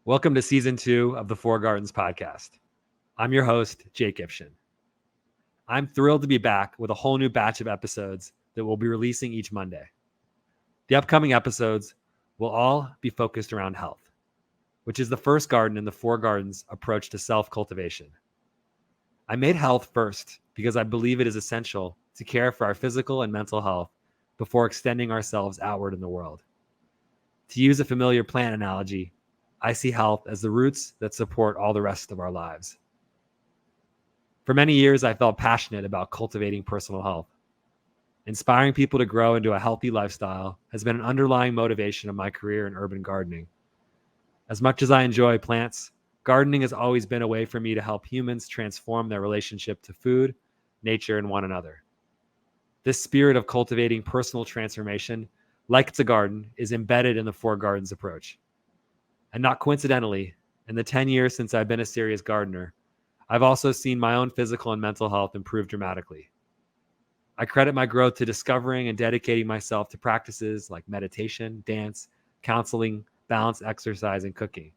Welcome to season 2 of the Four Gardens podcast. I'm your host, Jake Ifshin. I'm thrilled to be back with a whole new batch of episodes that we'll be releasing each Monday. The upcoming episodes will all be focused around health, which is the first garden in the Four Gardens approach to self-cultivation. I made health first because I believe it is essential to care for our physical and mental health before extending ourselves outward in the world. To use a familiar plant analogy, I see health as the roots that support all the rest of our lives. For many years, I felt passionate about cultivating personal health. Inspiring people to grow into a healthy lifestyle has been an underlying motivation of my career in urban gardening. As much as I enjoy plants, gardening has always been a way for me to help humans transform their relationship to food, nature, and one another. This spirit of cultivating personal transformation, like it's a garden, is embedded in the Four Gardens approach. And not coincidentally, in the 10 years since I've been a serious gardener, I've also seen my own physical and mental health improve dramatically. I credit my growth to discovering and dedicating myself to practices like meditation, dance, counseling, balanced exercise, and cooking.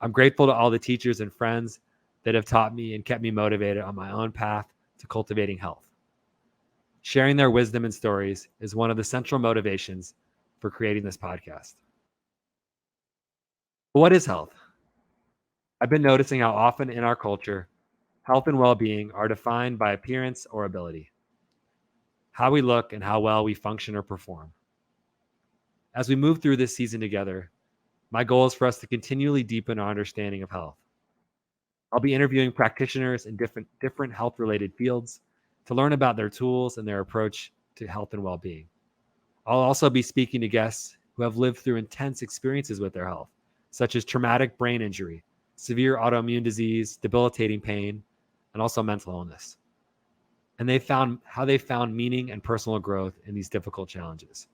I'm grateful to all the teachers and friends that have taught me and kept me motivated on my own path to cultivating health. Sharing their wisdom and stories is one of the central motivations for creating this podcast. What is health? I've been noticing how often in our culture, health and well-being are defined by appearance or ability, how we look and how well we function or perform. As we move through this season together, my goal is for us to continually deepen our understanding of health. I'll be interviewing practitioners in different health-related fields to learn about their tools and their approach to health and well-being. I'll also be speaking to guests who have lived through intense experiences with their health, such as traumatic brain injury, severe autoimmune disease, debilitating pain, and also mental illness. And they found meaning and personal growth in these difficult challenges.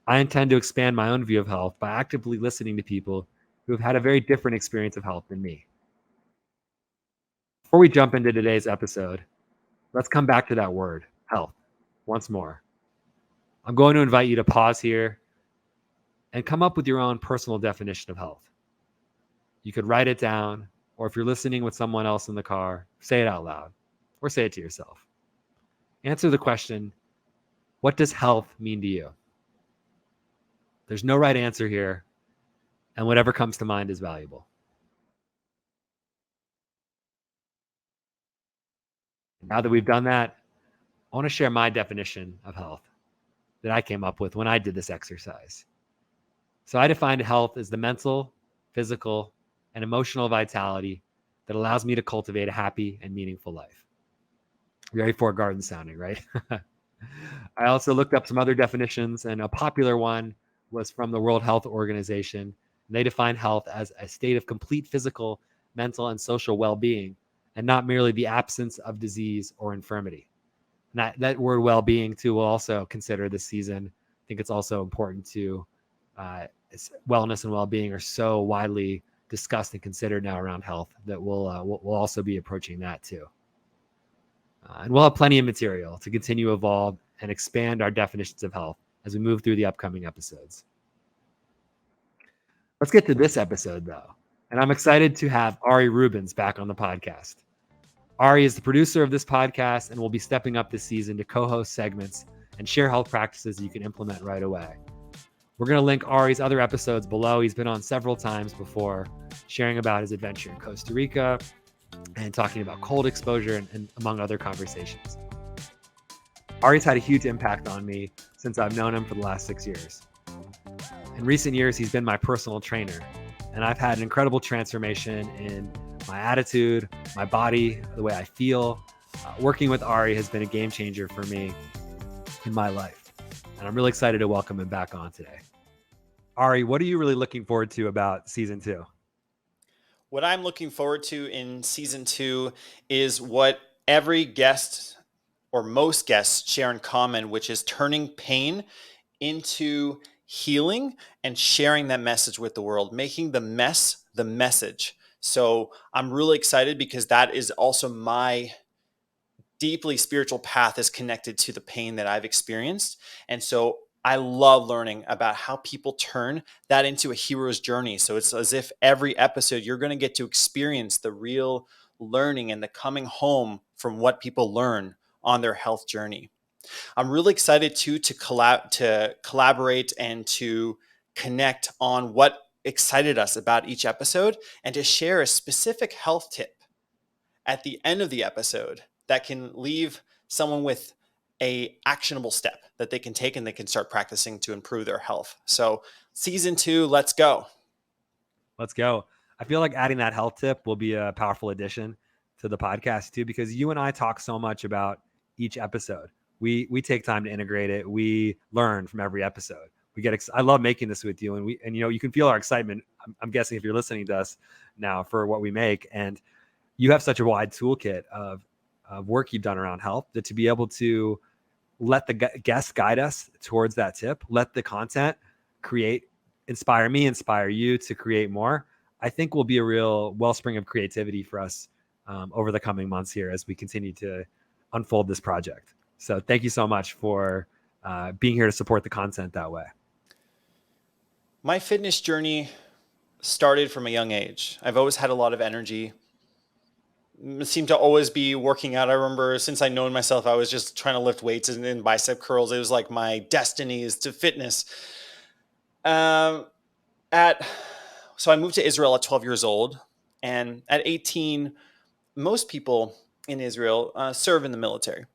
I intend to expand my own view of health by actively listening to people who have had a very different experience of health than me. Before we jump into today's episode, let's come back to that word, health, once more. I'm going to invite you to pause here and come up with your own personal definition of health. You could write it down, or if you're listening with someone else in the car, say it out loud, or say it to yourself. Answer the question, what does health mean to you? There's no right answer here, and whatever comes to mind is valuable. Now that we've done that, I want to share my definition of health that I came up with when I did this exercise. So I defined health as the mental, physical, and emotional vitality that allows me to cultivate a happy and meaningful life. Very Four Gardens sounding, right? I also looked up some other definitions, and a popular one was from the World Health Organization. They define health as a state of complete physical, mental, and social well-being, and not merely the absence of disease or infirmity. And that word well-being, too, we'll also consider this season. I think it's also important to wellness and well-being are so widely discussed and considered now around health that we'll also be approaching that too. And we'll have plenty of material to continue to evolve and expand our definitions of health as we move through the upcoming episodes. Let's get to this episode though. And I'm excited to have Ari Rubens back on the podcast. Ari is the producer of this podcast and will be stepping up this season to co-host segments and share health practices you can implement right away. We're going to link Ari's other episodes below. He's been on several times before, sharing about his adventure in Costa Rica and talking about cold exposure and among other conversations. Ari's had a huge impact on me since I've known him for the last 6 years. In recent years, he's been my personal trainer, and I've had an incredible transformation in my attitude, my body, the way I feel. Working with Ari has been a game changer for me in my life, and I'm really excited to welcome him back on today. Ari, what are you really looking forward to about season 2? What I'm looking forward to in season 2 is what every guest or most guests share in common, which is turning pain into healing and sharing that message with the world, making the mess the message. So I'm really excited because that is also my deeply spiritual path is connected to the pain that I've experienced. And so I love learning about how people turn that into a hero's journey. So it's as if every episode you're going to get to experience the real learning and the coming home from what people learn on their health journey. I'm really excited too to collaborate and to connect on what excited us about each episode and to share a specific health tip at the end of the episode that can leave someone with a actionable step that they can take and they can start practicing to improve their health. So season 2, let's go. Let's go. I feel like adding that health tip will be a powerful addition to the podcast too, because you and I talk so much about each episode. We take time to integrate it. We learn from every episode. I love making this with you, and you can feel our excitement. I'm guessing if you're listening to us now for what we make, and you have such a wide toolkit of work you've done around health, that to be able to let the guests guide us towards that tip, let the content inspire me, inspire you to create more, I think will be a real wellspring of creativity for us over the coming months here as we continue to unfold this project. So thank you so much for being here to support the content that way. My fitness journey started from a young age. I've always had a lot of energy. Seemed to always be working out. I remember since I known myself, I was just trying to lift weights and bicep curls. It was like my destiny is to fitness. So I moved to Israel at 12 years old, and at 18, most people in Israel serve in the military.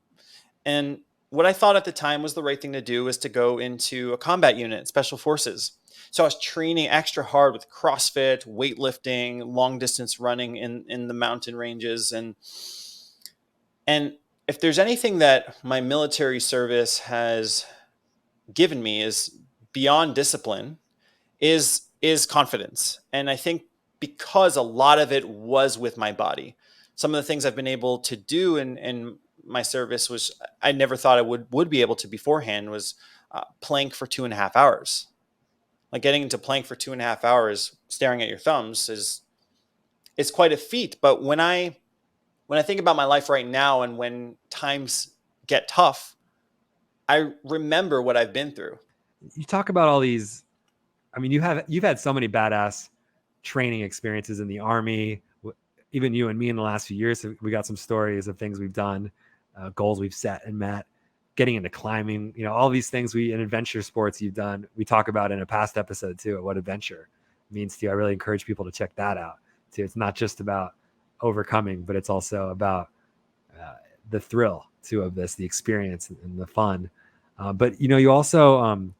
And what I thought at the time was the right thing to do was to go into a combat unit, special forces. So I was training extra hard with CrossFit, weightlifting, long distance running in the mountain ranges. And if there's anything that my military service has given me is beyond discipline, is confidence. And I think because a lot of it was with my body, some of the things I've been able to do in my service was I never thought I would be able to beforehand was plank for 2.5 hours. Like getting into plank for 2.5 hours, staring at your thumbs is quite a feat. But when I think about my life right now and when times get tough, I remember what I've been through. You talk about all these. I mean, you've had so many badass training experiences in the Army. Even you and me in the last few years, we got some stories of things we've done, goals we've set and met, getting into climbing, all these things in adventure sports you've done. We talk about in a past episode too, what adventure means to you. I really encourage people to check that out too. It's not just about overcoming, but it's also about the thrill too of this, the experience and the fun. But you also,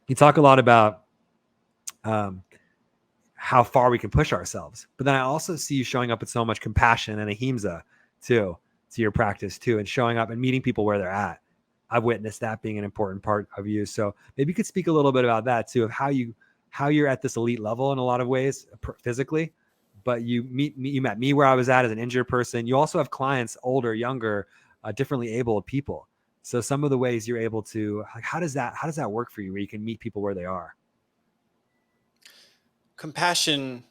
you talk a lot about how far we can push ourselves. But then I also see you showing up with so much compassion and ahimsa too, to your practice too, and showing up and meeting people where they're at. I've witnessed that being an important part of you. So maybe you could speak a little bit about that too, of how you're at this elite level in a lot of ways physically, but you met me where I was at as an injured person. You also have clients, older, younger, differently able people. So some of the ways you're able to, like, how does that work for you where you can meet people where they are? Compassion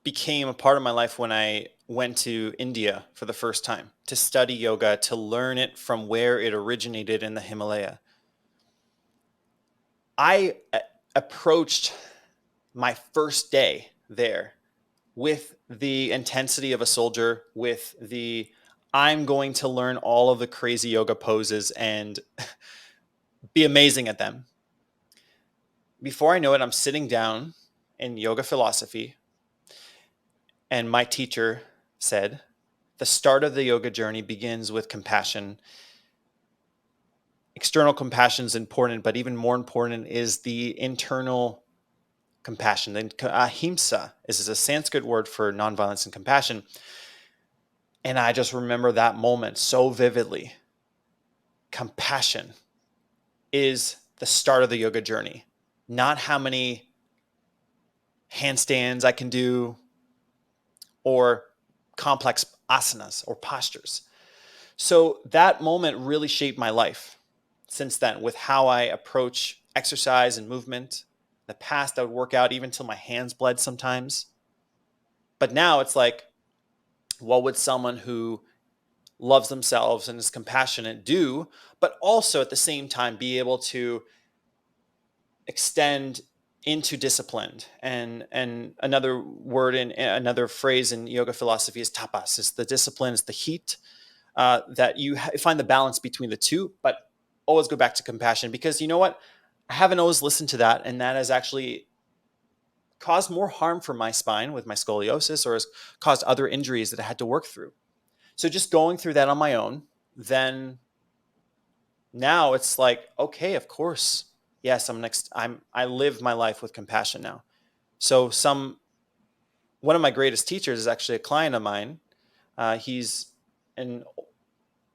became a part of my life when I went to India for the first time to study yoga, to learn it from where it originated in the Himalaya. I approached my first day there with the intensity of a soldier, with I'm going to learn all of the crazy yoga poses and be amazing at them. Before I know it, I'm sitting down in yoga philosophy, and my teacher said, the start of the yoga journey begins with compassion. External compassion is important, but even more important is the internal compassion. Then ahimsa is a Sanskrit word for nonviolence and compassion. And I just remember that moment so vividly. Compassion is the start of the yoga journey, not how many handstands I can do or complex asanas or postures. So that moment really shaped my life since then with how I approach exercise and movement. In the past, I would work out even till my hands bled sometimes. But now it's like, what would someone who loves themselves and is compassionate do? but also at the same time be able to extend into disciplined. And another word in another phrase in yoga philosophy is tapas. It's the discipline, it's the heat, that you find the balance between the two, but always go back to compassion, because you know what? I haven't always listened to that, and that has actually caused more harm for my spine with my scoliosis, or has caused other injuries that I had to work through. So just going through that on my own, then now it's like, okay, of course, yes, I live my life with compassion now. So one of my greatest teachers is actually a client of mine. He's an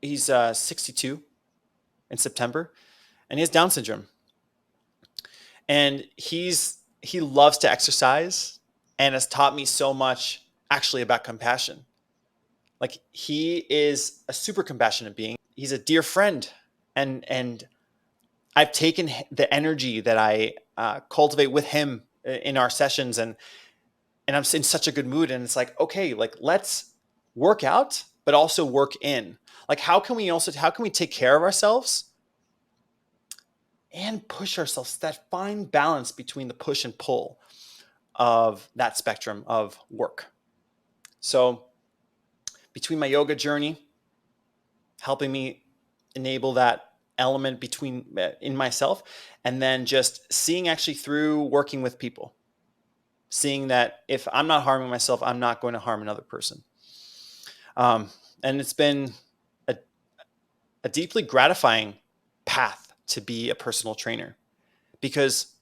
he's 62 in September, and he has Down syndrome. And he loves to exercise and has taught me so much actually about compassion. Like, he is a super compassionate being. He's a dear friend, and I've taken the energy that I cultivate with him in our sessions, and I'm in such a good mood. And it's like, okay, like, let's work out, but also work in. Like, how can we take care of ourselves and push ourselves, that fine balance between the push and pull of that spectrum of work. So between my yoga journey, helping me enable that element in myself, and then just seeing actually through working with people, seeing that if I'm not harming myself, I'm not going to harm another person. And it's been a deeply gratifying path to be a personal trainer, because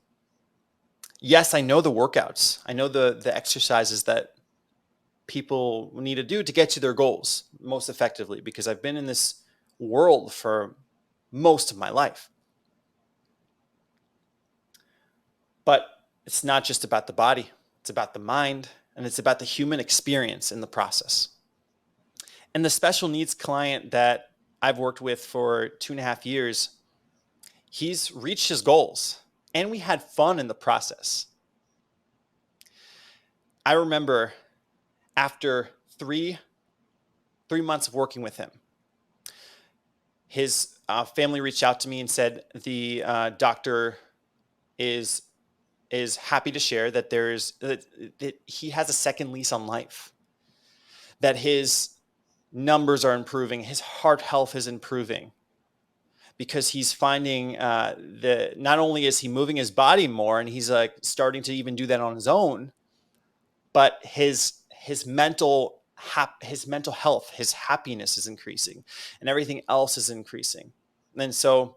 yes, I know the workouts, I know the exercises that people need to do to get to their goals most effectively, because I've been in this world for most of my life. But it's not just about the body, it's about the mind, and it's about the human experience in the process. And the special needs client that I've worked with for 2.5 years, he's reached his goals, and we had fun in the process. I remember after 3 months of working with him, his family reached out to me and said the doctor is happy to share that that he has a second lease on life, that his numbers are improving, his heart health is improving, because he's finding not only is he moving his body more, and he's like starting to even do that on his own, but his mental health, his happiness is increasing, and everything else is increasing. And so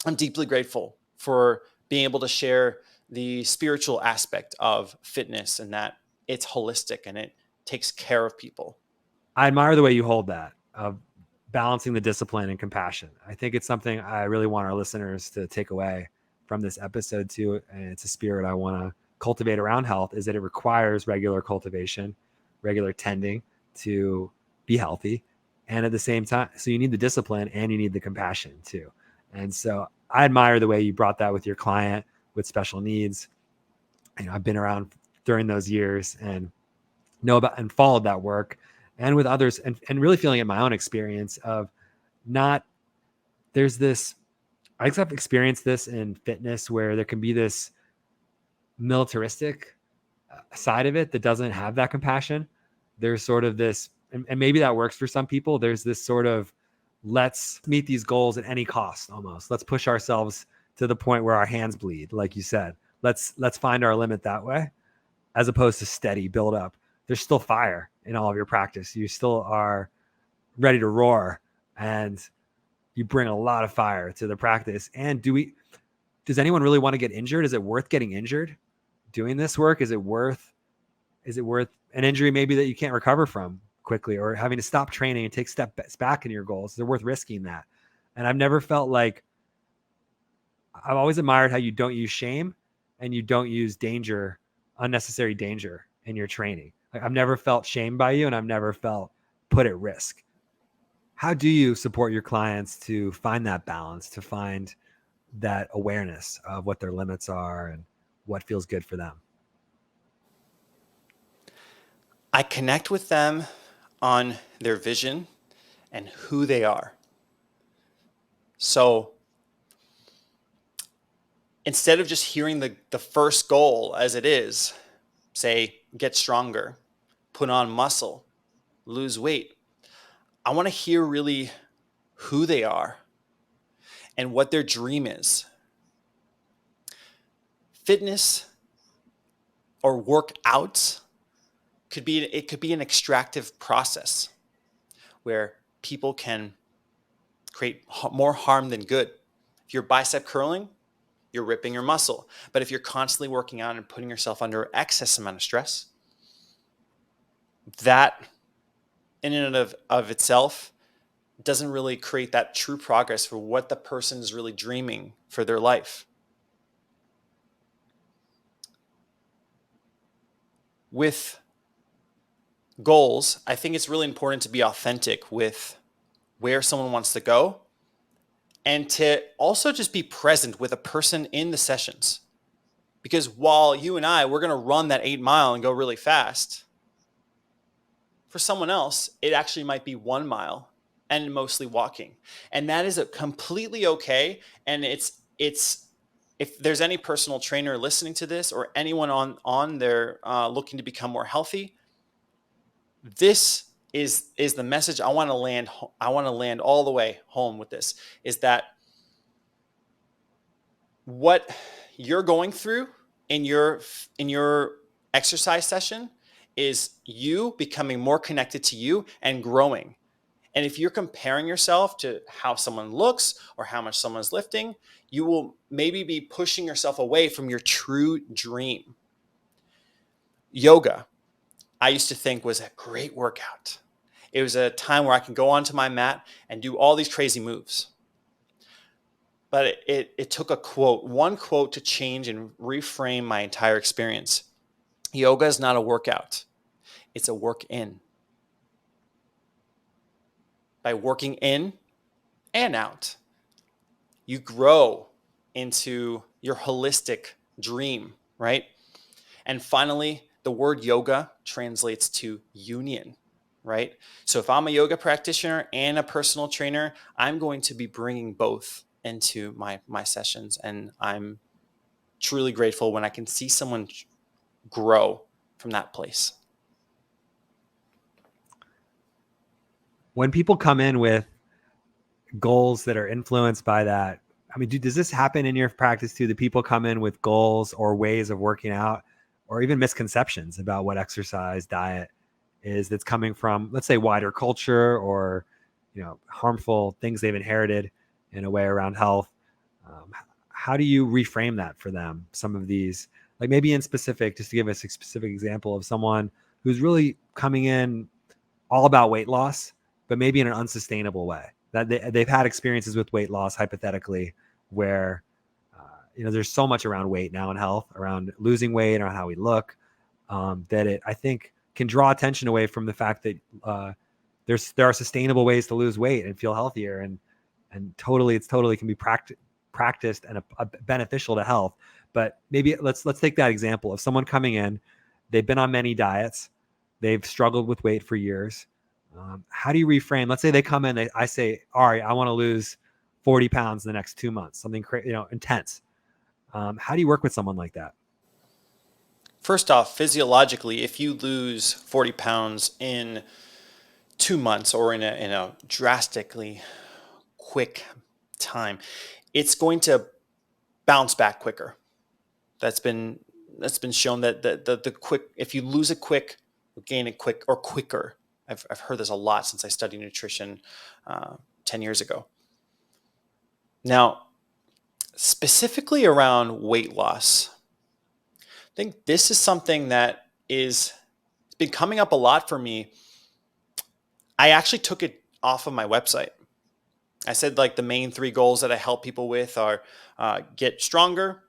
I'm deeply grateful for being able to share the spiritual aspect of fitness, and that it's holistic and it takes care of people. I admire the way you hold that of balancing the discipline and compassion. I think it's something I really want our listeners to take away from this episode too. And it's a spirit I want to cultivate around health, is that it requires regular cultivation, regular tending to be healthy. And at the same time, so you need the discipline and you need the compassion too. And so I admire the way you brought that with your client with special needs. I've been around during those years and know about and followed that work, and with others, and really feeling in my own experience of not, there's this, I've experienced this in fitness where there can be this militaristic side of it that doesn't have that compassion. There's sort of this, and maybe that works for some people. There's this sort of, let's meet these goals at any cost almost. Let's push ourselves to the point where our hands bleed, like you said. Let's find our limit that way, as opposed to steady build up. There's still fire in all of your practice. You still are ready to roar, and you bring a lot of fire to the practice. And does anyone really want to get injured? Is it worth getting injured doing this work? Is it worth an injury maybe that you can't recover from quickly, or having to stop training and take steps back in your goals? Is it worth risking that? And I've always admired how you don't use shame and you don't use unnecessary danger in your training. Like, I've never felt shamed by you, and I've never felt put at risk. How do you support your clients to find that balance, to find that awareness of what their limits are and what feels good for them? I connect with them on their vision and who they are. So instead of just hearing the first goal as it is, say, get stronger, put on muscle, lose weight, I want to hear really who they are and what their dream is. Fitness or workouts could be an extractive process where people can create more harm than good. If you're bicep curling, you're ripping your muscle. But if you're constantly working out and putting yourself under excess amount of stress, that in and of itself doesn't really create that true progress for what the person is really dreaming for their life. With goals, I think it's really important to be authentic with where someone wants to go and to also just be present with a person in the sessions. Because while you and we're going to run that 8 mile and go really fast, for someone else, it actually might be 1 mile and mostly walking. And that is completely okay. And it's if there's any personal trainer listening to this or anyone on there looking to become more healthy, this is the message I want to land. I want to land all the way home with this, is that what you're going through in your exercise session is you becoming more connected to you and growing. And if you're comparing yourself to how someone looks or how much someone's lifting, you will maybe be pushing yourself away from your true dream. Yoga, I used to think, was a great workout. It was a time where I can go onto my mat and do all these crazy moves. But it took one quote to change and reframe my entire experience. Yoga is not a workout. It's a work in. By working in and out, you grow into your holistic dream, right? And finally, the word yoga translates to union, right? So if I'm a yoga practitioner and a personal trainer, I'm going to be bringing both into my sessions. And I'm truly grateful when I can see someone grow from that place. When people come in with goals that are influenced by that, I mean, does this happen in your practice too? Do people come in with goals or ways of working out or even misconceptions about what exercise, diet is, that's coming from, let's say, wider culture or, harmful things they've inherited in a way around health? How do you reframe that for them? Some of these, like maybe in specific, just to give us a specific example of someone who's really coming in all about weight loss, but maybe in an unsustainable way. That they've had experiences with weight loss, hypothetically, where there's so much around weight now in health, around losing weight, around how we look, that it, I think, can draw attention away from the fact that there are sustainable ways to lose weight and feel healthier, and it's totally can be practiced and beneficial to health. But maybe let's take that example of someone coming in, they've been on many diets, they've struggled with weight for years. How do you reframe? Let's say they come in, I say, Ari, I want to lose 40 pounds in the next 2 months, something intense. How do you work with someone like that? First off, physiologically, if you lose 40 pounds in 2 months or in a drastically quick time, it's going to bounce back quicker. That's been shown that the quick, if you lose it quick, gain it quick or quicker. I've heard this a lot since I studied nutrition 10 years ago. Now, specifically around weight loss, I think this is something that it's been coming up a lot for me. I actually took it off of my website. I said like the main 3 goals that I help people with are get stronger,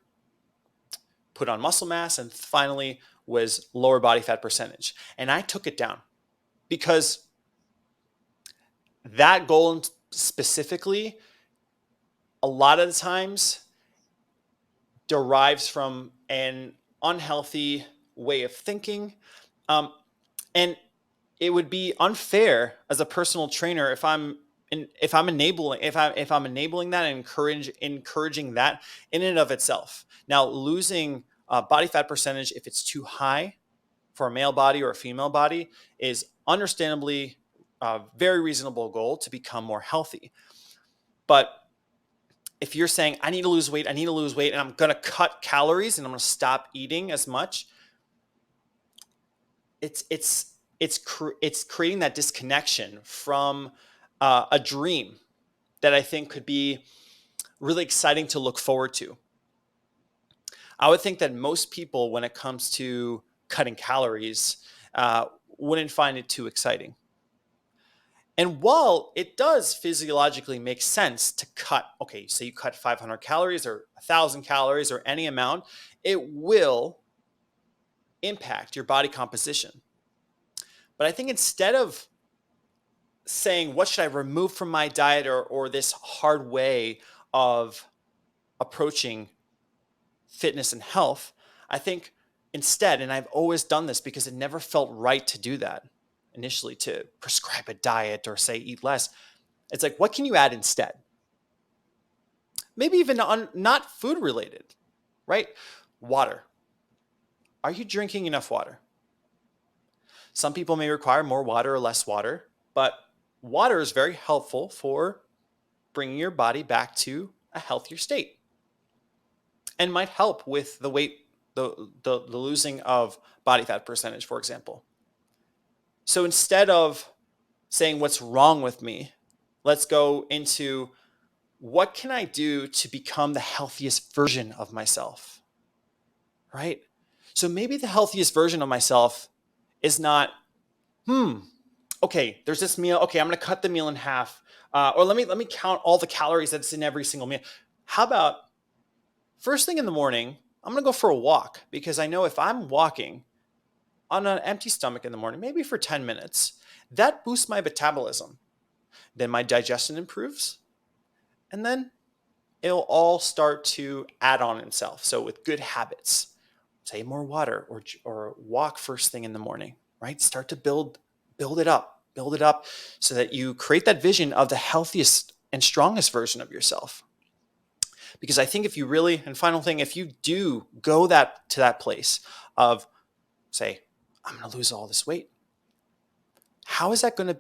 put on muscle mass, and finally was lower body fat percentage. And I took it down because that goal specifically, a lot of the times, derives from an unhealthy way of thinking. And it would be unfair as a personal trainer if I'm and if I'm enabling that and encouraging that in and of itself. Now, losing body fat percentage, if it's too high for a male body or a female body, is understandably a very reasonable goal to become more healthy. But if you're saying, I need to lose weight, and I'm going to cut calories and I'm going to stop eating as much, it's creating that disconnection from a dream that I think could be really exciting to look forward to. I would think that most people, when it comes to cutting calories, wouldn't find it too exciting. And while it does physiologically make sense to cut, okay, say you cut 500 calories or 1,000 calories or any amount, it will impact your body composition. But I think instead of saying, what should I remove from my diet, or this hard way of approaching fitness and health, I think instead, and I've always done this because it never felt right to do that initially, to prescribe a diet or say eat less. It's like, what can you add instead? Maybe even not food related, right? Water. Are you drinking enough water? Some people may require more water or less water, but water is very helpful for bringing your body back to a healthier state and might help with the weight, the losing of body fat percentage, for example. So instead of saying what's wrong with me, let's go into what can I do to become the healthiest version of myself, right? So maybe the healthiest version of myself is not, okay, there's this meal. Okay, I'm going to cut the meal in half. Or let me count all the calories that's in every single meal. How about first thing in the morning, I'm going to go for a walk, because I know if I'm walking on an empty stomach in the morning, maybe for 10 minutes, that boosts my metabolism. Then my digestion improves. And then it'll all start to add on itself. So with good habits, say more water, or walk first thing in the morning, right? Start to build it up so that you create that vision of the healthiest and strongest version of yourself. Because I think if you really, and final thing, if you do go to that place of say, I'm going to lose all this weight, how is that going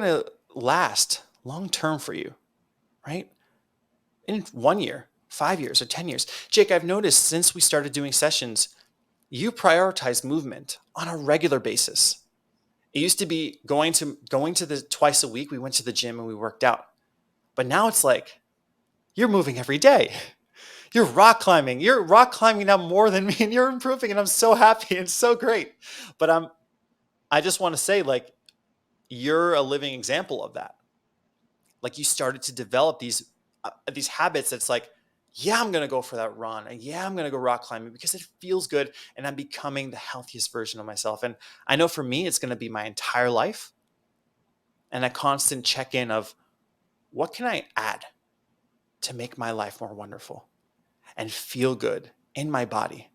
to last long term for you, right? In 1 year, 5 years, or 10 years. Jake, I've noticed since we started doing sessions, you prioritize movement on a regular basis. It used to be going to the twice a week. We went to the gym and we worked out. But now it's like, you're moving every day. You're rock climbing. You're rock climbing now more than me, and you're improving, and I'm so happy and so great. But I just want to say, like, you're a living example of that. Like, you started to develop these habits that's like, yeah, I'm going to go for that run. And yeah, I'm going to go rock climbing because it feels good and I'm becoming the healthiest version of myself. And I know for me, it's going to be my entire life, and a constant check-in of what can I add to make my life more wonderful and feel good in my body.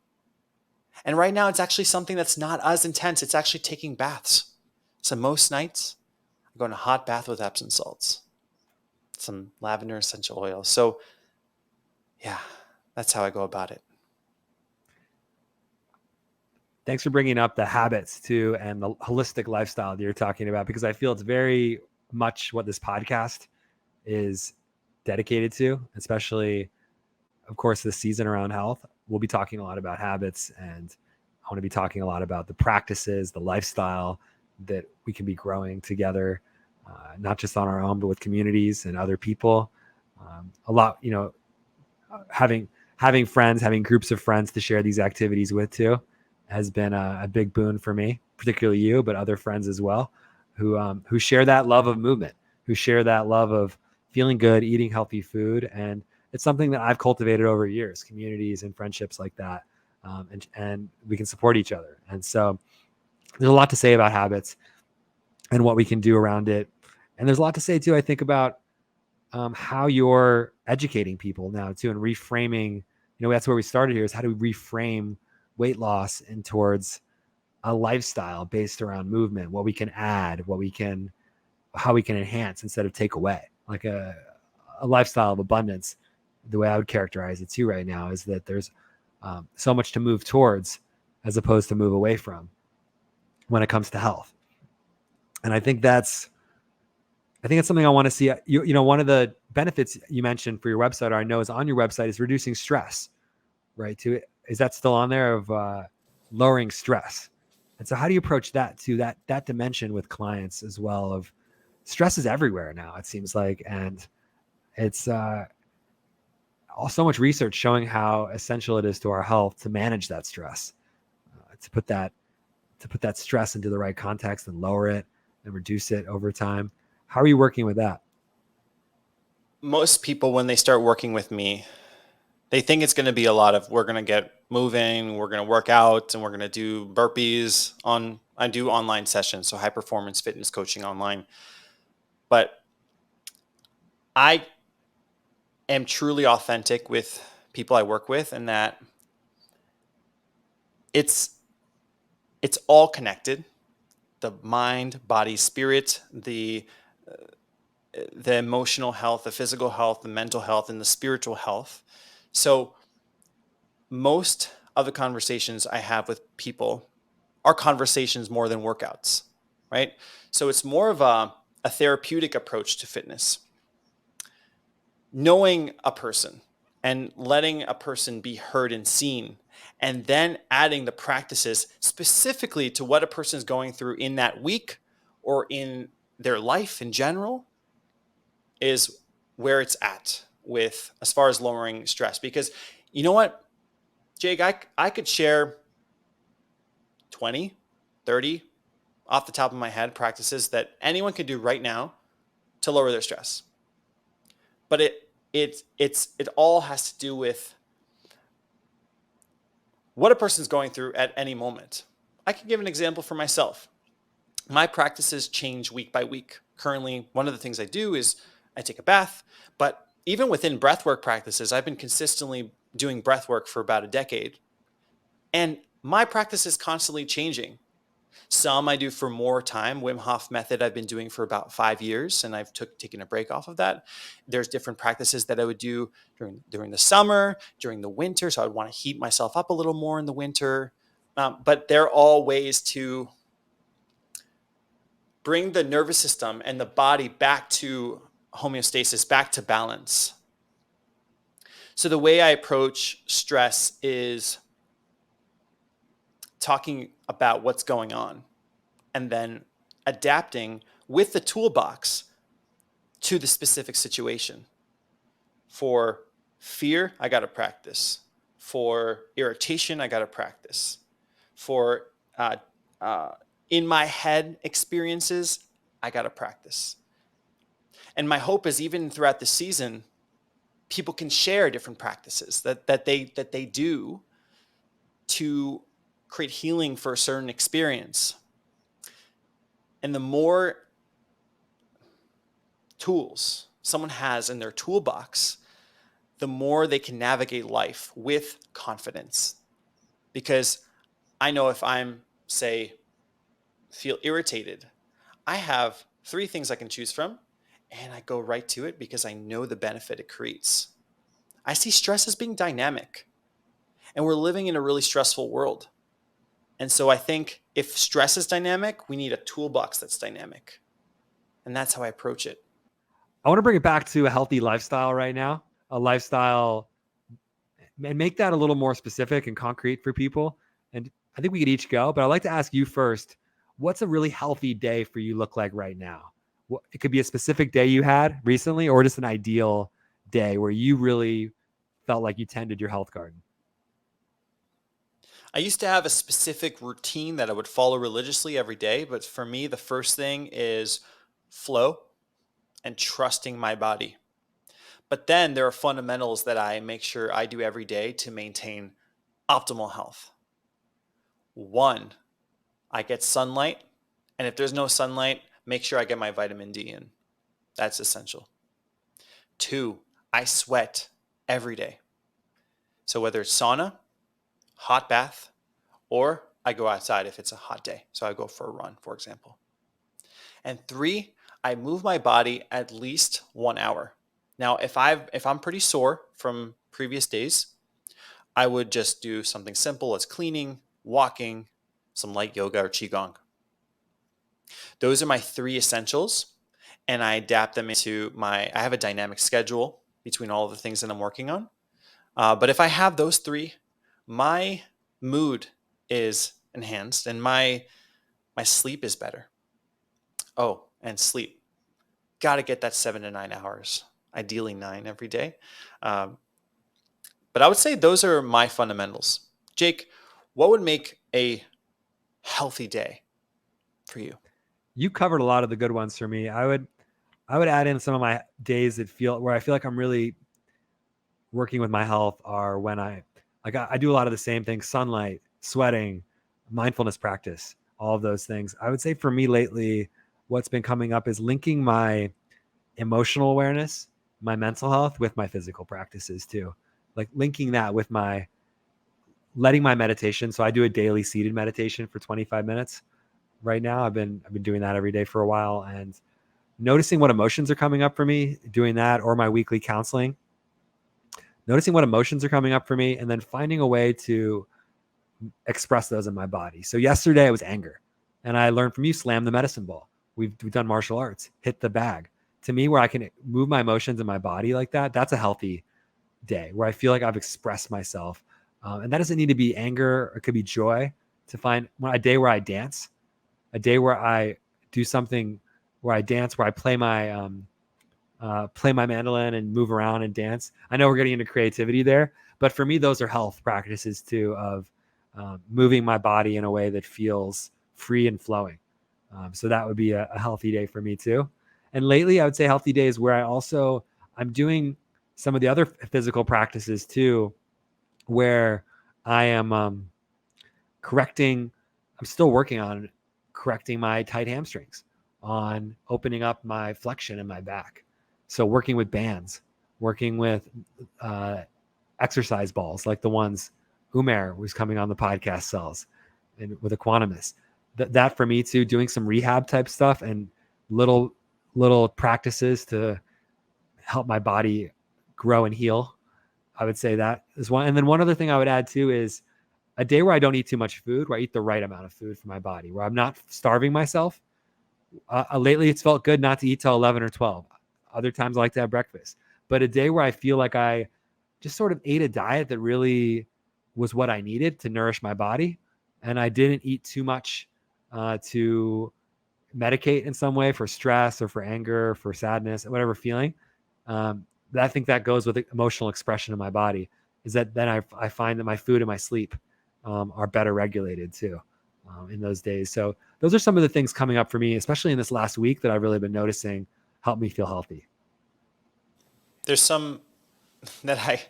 And right now, it's actually something that's not as intense. It's actually taking baths. So most nights, I'm going to hot bath with Epsom salts, some lavender essential oil. So yeah, that's how I go about it. Thanks for bringing up the habits too, and the holistic lifestyle that you're talking about, because I feel it's very much what this podcast is dedicated to, especially, of course, this season around health. We'll be talking a lot about habits, and I want to be talking a lot about the practices, the lifestyle that we can be growing together, not just on our own, but with communities and other people. A lot, having friends, having groups of friends to share these activities with too, has been a big boon for me, particularly you, but other friends as well, who share that love of movement, who share that love of feeling good, eating healthy food. And it's something that I've cultivated over years, communities and friendships like that. And we can support each other. And so there's a lot to say about habits and what we can do around it. And there's a lot to say too, I think, about how you're educating people now too, and reframing. That's where we started here, is how do we reframe weight loss and towards a lifestyle based around movement, what we can add, how we can enhance instead of take away, like a lifestyle of abundance. The way I would characterize it too right now is that there's so much to move towards as opposed to move away from when it comes to health. And I think that's something I want to see. One of the benefits you mentioned for your website, or I know is on your website, is reducing stress, right? Is that still on there, of lowering stress? And so how do you approach that dimension with clients as well? Of stress is everywhere now, it seems like, and it's so much research showing how essential it is to our health to manage that stress, to put that stress into the right context and lower it and reduce it over time. How are you working with that? Most people, when they start working with me, they think it's going to be a lot of, we're going to get moving, we're going to work out, and we're going to do burpees. I do online sessions, so high performance fitness coaching online. But I am truly authentic with people I work with, and that it's all connected. The mind, body, spirit, the emotional health, the physical health, the mental health, and the spiritual health. So most of the conversations I have with people are conversations more than workouts, right? So it's more of a therapeutic approach to fitness. Knowing a person and letting a person be heard and seen, and then adding the practices specifically to what a person is going through in that week or in their life in general, is where it's at with as far as lowering stress. Because you know what, Jake, I could share 20, 30 off the top of my head practices that anyone can do right now to lower their stress. But it all has to do with what a person's going through at any moment. I can give an example for myself. My practices change week by week. Currently, one of the things I do is I take a bath, but even within breathwork practices, I've been consistently doing breathwork for about a decade. And my practice is constantly changing. Some I do for more time. Wim Hof method I've been doing for about 5 years, and I've taken a break off of that. There's different practices that I would do during the summer, during the winter. So I would want to heat myself up a little more in the winter. But they're all ways to bring the nervous system and the body back to homeostasis, back to balance. So the way I approach stress is talking about what's going on and then adapting with the toolbox to the specific situation. For fear, I got to practice. For irritation, I got to practice. For in my head experiences, I got to practice. And my hope is even throughout the season, people can share different practices that they do to create healing for a certain experience. And the more tools someone has in their toolbox, the more they can navigate life with confidence. Because I know if I'm, say, feel irritated, I have 3 things I can choose from, and I go right to it because I know the benefit it creates. I see stress as being dynamic, and we're living in a really stressful world. And so I think if stress is dynamic, we need a toolbox that's dynamic. And that's how I approach it. I want to bring it back to a healthy lifestyle right now, a lifestyle, and make that a little more specific and concrete for people. And I think we could each go, but I'd like to ask you first, what's a really healthy day for you look like right now? It could be a specific day you had recently, or just an ideal day where you really felt like you tended your health garden. I used to have a specific routine that I would follow religiously every day. But for me, the first thing is flow and trusting my body. But then there are fundamentals that I make sure I do every day to maintain optimal health. 1, I get sunlight. And if there's no sunlight, make sure I get my vitamin D in. That's essential. 2, I sweat every day. So whether it's sauna, hot bath, or I go outside if it's a hot day. So I go for a run, for example. And 3, I move my body at least 1 hour. Now, if I'm pretty sore from previous days, I would just do something simple as cleaning, walking, some light yoga or qigong. Those are my 3 essentials, and I adapt them into I have a dynamic schedule between all of the things that I'm working on. But if I have those 3, my mood is enhanced and my sleep is better. Oh, and sleep. Got to get that 7 to 9 hours, ideally 9 every day. But I would say those are my fundamentals. Jake, what would make a healthy day for you? You covered a lot of the good ones for me. I would add in some of my days where I feel like I'm really working with my health are when I do a lot of the same things: sunlight, sweating, mindfulness practice, all of those things. I would say for me lately, what's been coming up is linking my emotional awareness, my mental health with my physical practices too. Like linking that with letting my meditation. So I do a daily seated meditation for 25 minutes right now. I've been doing that every day for a while, and noticing what emotions are coming up for me, doing that, or my weekly counseling, noticing what emotions are coming up for me, and then finding a way to express those in my body. So yesterday it was anger, and I learned from you, slam the medicine ball. We've done martial arts, hit the bag. To me, where I can move my emotions in my body like that, that's a healthy day where I feel like I've expressed myself. And that doesn't need to be anger, or it could be joy. To find a day where I dance, a day where I do something where I dance, where I play my mandolin and move around and dance. I know we're getting into creativity there, but for me, those are health practices too, of moving my body in a way that feels free and flowing. So that would be a healthy day for me too. And lately, I would say healthy days where I'm doing some of the other physical practices too, where I am I'm still working on correcting my tight hamstrings, on opening up my flexion in my back. So working with bands, working with exercise balls like the ones Umair, who's coming on the podcast, sells, and with Equanimous. That for me too, doing some rehab type stuff and little practices to help my body grow and heal. I would say that is one. And then one other thing I would add too is a day where I don't eat too much food, where I eat the right amount of food for my body, where I'm not starving myself. Lately, it's felt good not to eat till 11 or 12. Other times I like to have breakfast. But a day where I feel like I just sort of ate a diet that really was what I needed to nourish my body, and I didn't eat too much to medicate in some way for stress or for anger, for sadness, whatever feeling. I think that goes with emotional expression in my body, is that then I find that my food and my sleep are better regulated too in those days. So those are some of the things coming up for me, especially in this last week, that I've really been noticing help me feel healthy. There's some that I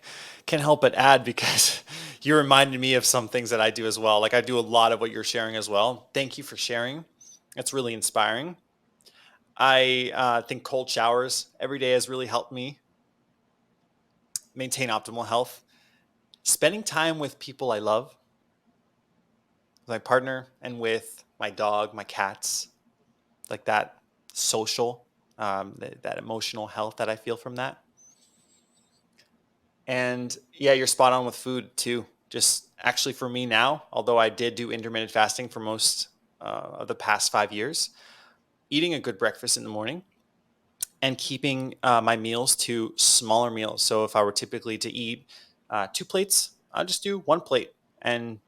can't help but add because you reminded me of some things that I do as well. Like I do a lot of what you're sharing as well. Thank you for sharing. It's really inspiring. I think cold showers every day has really helped me maintain optimal health. Spending time with people I love, my partner, and with my dog, my cats, like that social, that emotional health that I feel from that. And yeah, you're spot on with food too. Just actually for me now, although I did do intermittent fasting for most of the past 5 years, eating a good breakfast in the morning and keeping my meals to smaller meals. So if I were typically to eat 2 plates, I'll just do 1 plate and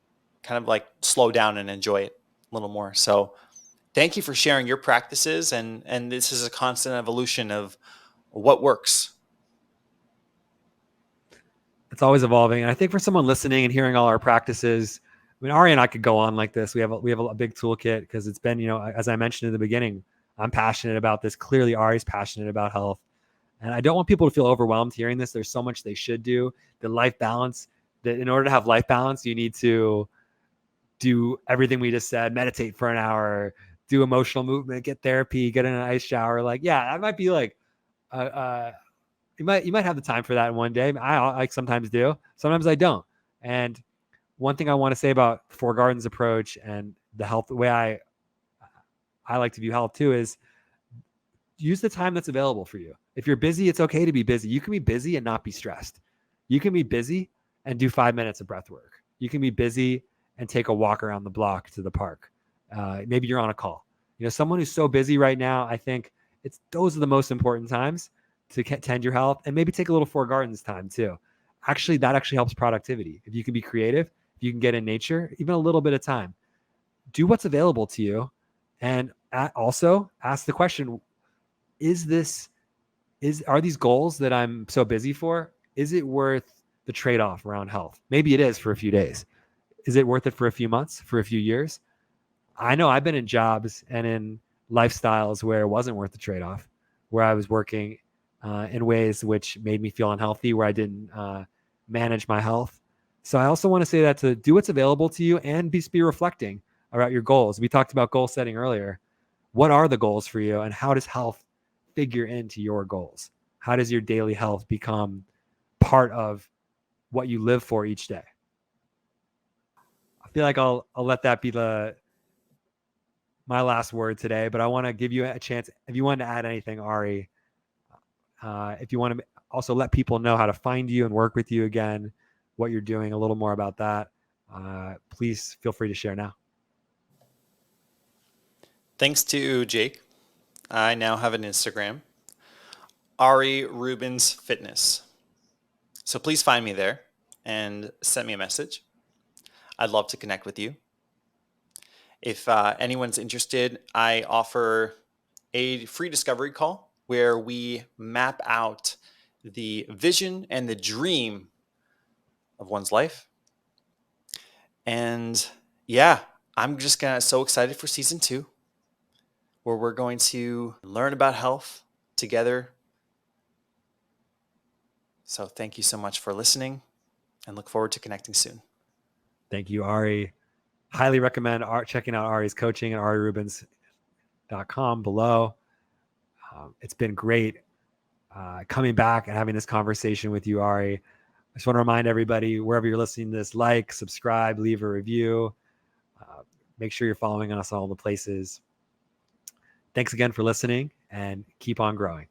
kind of like slow down and enjoy it a little more. So thank you for sharing your practices. And this is a constant evolution of what works. It's always evolving. And I think for someone listening and hearing all our practices, I mean, Ari and I could go on like this. We have a big toolkit because it's been, as I mentioned in the beginning, I'm passionate about this. Clearly, Ari's passionate about health. And I don't want people to feel overwhelmed hearing this. There's so much they should do. The life balance, that in order to have life balance, you need to do everything we just said: meditate for an hour, do emotional movement, get therapy, get in an ice shower. Like, yeah, that might be like, you might have the time for that in one day. I sometimes do. Sometimes I don't. And one thing I want to say about Four Gardens approach and the health, the way I like to view health too, is use the time that's available for you. If you're busy, it's okay to be busy. You can be busy and not be stressed. You can be busy and do 5 minutes of breath work. You can be busy and take a walk around the block to the park. Maybe you're on a call. Someone who's so busy right now, I think those are the most important times to tend your health, and maybe take a little Four Gardens time too. Actually, that actually helps productivity. If you can be creative, if you can get in nature, even a little bit of time, do what's available to you. And also ask the question, are these goals that I'm so busy for, is it worth the trade-off around health? Maybe it is for a few days. Is it worth it for a few months, for a few years? I know I've been in jobs and in lifestyles where it wasn't worth the trade-off, where I was working in ways which made me feel unhealthy, where I didn't manage my health. So I also want to say that to do what's available to you and be reflecting about your goals. We talked about goal setting earlier. What are the goals for you, and how does health figure into your goals? How does your daily health become part of what you live for each day? I feel like I'll let that be my last word today, but I want to give you a chance. If you want to add anything, Ari, if you want to also let people know how to find you and work with you again, what you're doing, a little more about that, please feel free to share now. Thanks to Jake, I now have an Instagram, Ari Rubens Fitness. So please find me there and send me a message. I'd love to connect with you. If anyone's interested, I offer a free discovery call where we map out the vision and the dream of one's life. And yeah, I'm just so excited for season 2, where we're going to learn about health together. So thank you so much for listening, and look forward to connecting soon. Thank you, Ari. Highly recommend checking out Ari's coaching at arirubens.com below. It's been great coming back and having this conversation with you, Ari. I just want to remind everybody, wherever you're listening to this, like, subscribe, leave a review. Make sure you're following us on all the places. Thanks again for listening, and keep on growing.